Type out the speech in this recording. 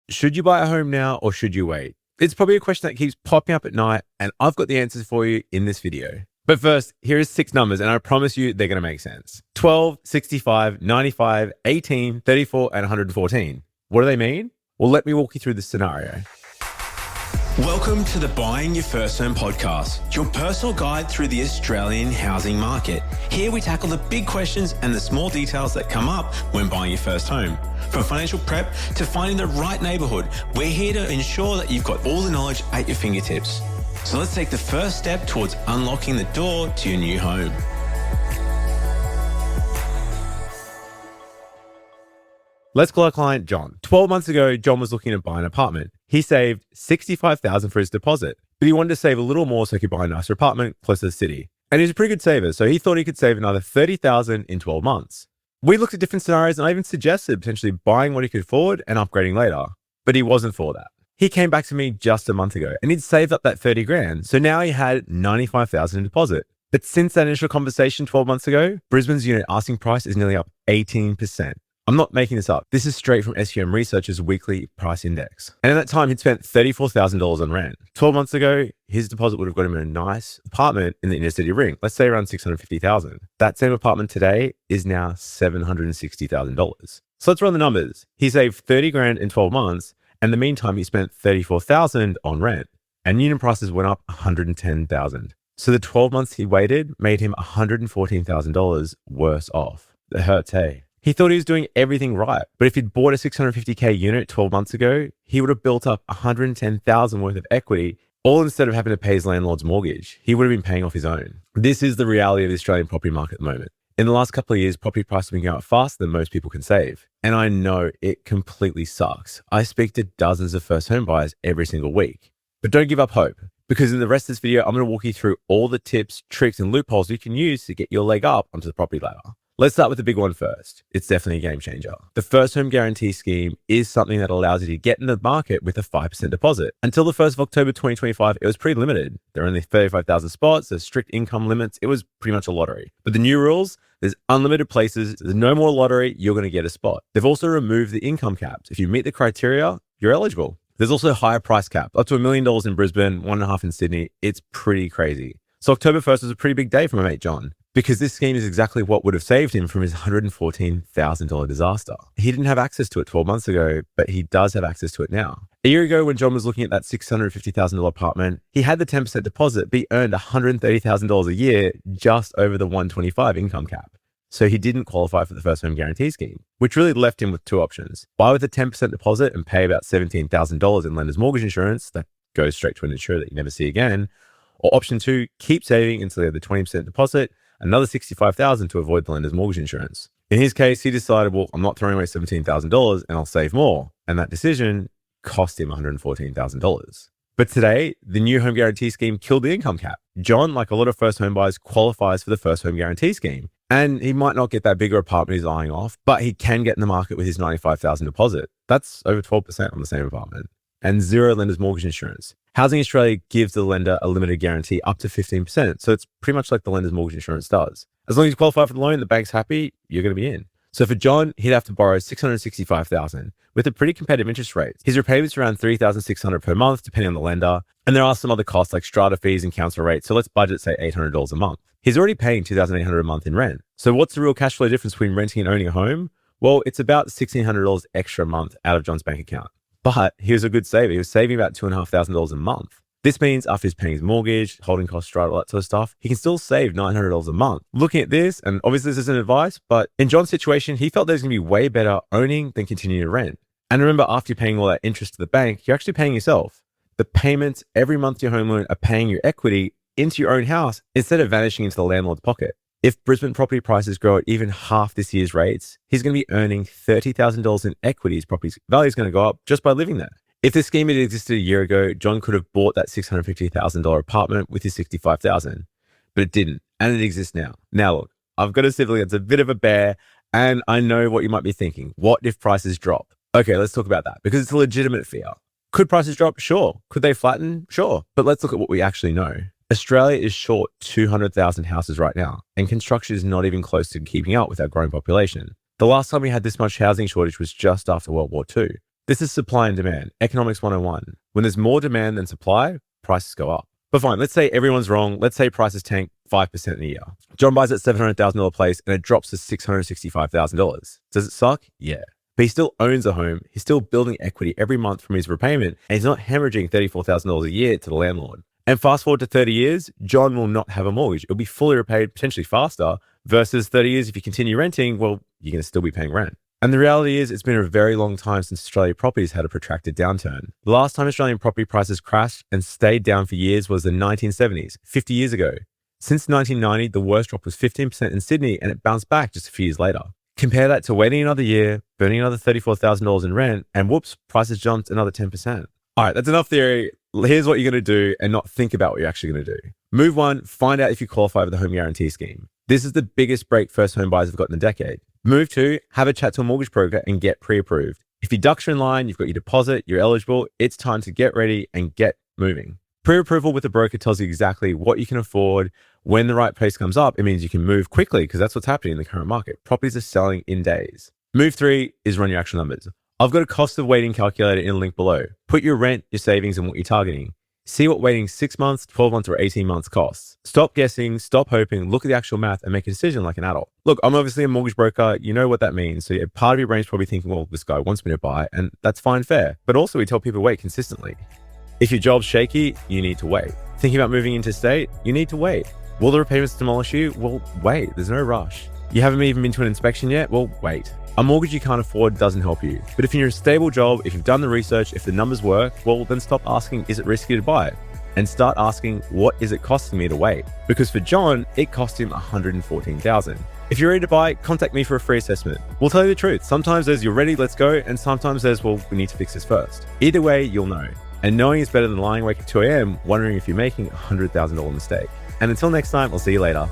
Should you buy a home now or should you wait? It's probably a question that keeps popping up at night, and I've got the answers for you in this video. But first, here is 6 numbers, and I promise you they're going to make sense. 12, 65, 95, 18, 34, and 114. What do they mean? Well, let me walk you through this scenario. Welcome to the Buying Your First Home podcast, your personal guide through the Australian housing market. Here we tackle the big questions and the small details that come up when buying your first home. From financial prep to finding the right neighbourhood, we're here to ensure that you've got all the knowledge at your fingertips. So let's take the first step towards unlocking the door to your new home. Let's call our client John. 12 months ago, John was looking to buy an apartment. He saved $65,000 for his deposit, but he wanted to save a little more so he could buy a nicer apartment close to the city. And he's a pretty good saver, so he thought he could save another $30,000 in 12 months. We looked at different scenarios, and I even suggested potentially buying what he could afford and upgrading later, but he wasn't for that. He came back to me just a month ago, and he'd saved up that 30 grand, so now he had $95,000 in deposit. But since that initial conversation 12 months ago, Brisbane's unit asking price is nearly up 18%. I'm not making this up. This is straight from SUM Research's weekly price index. And at that time, he'd spent $34,000 on rent. 12 months ago, his deposit would have got him a nice apartment in the inner city ring. Let's say around $650,000. That same apartment today is now $760,000. So let's run the numbers. He saved 30 grand in 12 months. And in the meantime, he spent $34,000 on rent. And unit prices went up $110,000. So the 12 months he waited made him $114,000 worse off. It hurts, hey? He thought he was doing everything right, but if he'd bought a $650K unit 12 months ago, he would have built up $110,000 worth of equity, all instead of having to pay his landlord's mortgage. He would have been paying off his own. This is the reality of the Australian property market at the moment. In the last couple of years, property prices have been going up faster than most people can save. And I know it completely sucks. I speak to dozens of first home buyers every single week. But don't give up hope, because in the rest of this video, I'm going to walk you through all the tips, tricks, and loopholes you can use to get your leg up onto the property ladder. Let's start with the big one first. It's definitely a game changer. The First Home Guarantee Scheme is something that allows you to get in the market with a 5% deposit. Until the 1st of October 2025, it was pretty limited. There were only 35,000 spots, there's strict income limits. It was pretty much a lottery. But the new rules, there's unlimited places, there's no more lottery, you're going to get a spot. They've also removed the income caps. If you meet the criteria, you're eligible. There's also a higher price cap, up to $1 million in Brisbane, 1.5 in Sydney. It's pretty crazy. So October 1st was a pretty big day for my mate John, because this scheme is exactly what would have saved him from his $114,000 disaster. He didn't have access to it 12 months ago, but he does have access to it now. A year ago, when John was looking at that $650,000 apartment, he had the 10% deposit, but he earned $130,000 a year just over the $125 income cap. So he didn't qualify for the First Home Guarantee Scheme, which really left him with two options. Buy with a 10% deposit and pay about $17,000 in lender's mortgage insurance that goes straight to an insurer that you never see again. Or option 2, keep saving until you have the 20% deposit, another $65,000 to avoid the lender's mortgage insurance. In his case, he decided, well, I'm not throwing away $17,000 and I'll save more. And that decision cost him $114,000. But today, the new Home Guarantee Scheme killed the income cap. John, like a lot of first home buyers, qualifies for the First Home Guarantee Scheme. And he might not get that bigger apartment he's eyeing off, but he can get in the market with his $95,000 deposit. That's over 12% on the same apartment. And zero lender's mortgage insurance. Housing Australia gives the lender a limited guarantee up to 15%. So it's pretty much like the lender's mortgage insurance does. As long as you qualify for the loan, the bank's happy, you're going to be in. So for John, he'd have to borrow $665,000 with a pretty competitive interest rate. His repayments are around $3,600 per month, depending on the lender. And there are some other costs like strata fees and council rates. So let's budget, say, $800 a month. He's already paying $2,800 a month in rent. So what's the real cash flow difference between renting and owning a home? Well, it's about $1,600 extra a month out of John's bank account. But he was a good saver. He was saving about $2,500 a month. This means after he's paying his mortgage, holding costs, strata, all that sort of stuff, he can still save $900 a month. Looking at this, and obviously this isn't advice, but in John's situation, he felt there's going to be way better owning than continuing to rent. And remember, after you're paying all that interest to the bank, you're actually paying yourself. The payments every month to your home loan are paying your equity into your own house instead of vanishing into the landlord's pocket. If Brisbane property prices grow at even half this year's rates, he's going to be earning $30,000 in equity. His property's value is going to go up just by living there. If this scheme had existed a year ago, John could have bought that $650,000 apartment with his $65,000, but it didn't, and it exists now. Now look, I've got a sibling that's a bit of a bear, and I know what you might be thinking. What if prices drop? Okay, let's talk about that, because it's a legitimate fear. Could prices drop? Sure. Could they flatten? Sure. But let's look at what we actually know. Australia is short 200,000 houses right now, and construction is not even close to keeping up with our growing population. The last time we had this much housing shortage was just after World War II. This is supply and demand, economics 101. When there's more demand than supply, prices go up. But fine, let's say everyone's wrong. Let's say prices tank 5% in a year. John buys at $700,000 place and it drops to $665,000. Does it suck? Yeah. But he still owns a home. He's still building equity every month from his repayment, and he's not hemorrhaging $34,000 a year to the landlord. And fast forward to 30 years, John will not have a mortgage. It'll be fully repaid potentially faster versus 30 years. If you continue renting, well, you're going to still be paying rent. And the reality is it's been a very long time since Australian properties had a protracted downturn. The last time Australian property prices crashed and stayed down for years was the 1970s, 50 years ago. Since 1990, the worst drop was 15% in Sydney, and it bounced back just a few years later. Compare that to waiting another year, burning another $34,000 in rent, and whoops, prices jumped another 10%. All right, that's enough theory. Here's what you're going to do and not think about what you're actually going to do. Move 1, find out if you qualify for the home guarantee scheme. This is the biggest break first home buyers have got in a decade. Move 2, have a chat to a mortgage broker and get pre-approved. If your ducks are in line, you've got your deposit, you're eligible, it's time to get ready and get moving. Pre-approval with a broker tells you exactly what you can afford. When the right price comes up, it means you can move quickly because that's what's happening in the current market. Properties are selling in days. Move 3 is run your actual numbers. I've got a cost of waiting calculator in a link below. Put your rent, your savings, and what you're targeting. See what waiting 6 months, 12 months, or 18 months costs. Stop guessing, stop hoping, look at the actual math, and make a decision like an adult. Look, I'm obviously a mortgage broker. You know what that means. So part of your brain's probably thinking, well, this guy wants me to buy, and that's fine, fair. But also we tell people to wait consistently. If your job's shaky, you need to wait. Thinking about moving interstate, you need to wait. Will the repayments demolish you? Well, wait, there's no rush. You haven't even been to an inspection yet? Well, wait. A mortgage you can't afford doesn't help you. But if you're in a stable job, if you've done the research, if the numbers work, well, then stop asking, is it risky to buy? And start asking, what is it costing me to wait? Because for John, it cost him $114,000. If you're ready to buy, contact me for a free assessment. We'll tell you the truth. Sometimes there's you're ready, let's go. And sometimes there's, well, we need to fix this first. Either way, you'll know. And knowing is better than lying awake at 2 a.m. wondering if you're making a $100,000 mistake. And until next time, I'll see you later.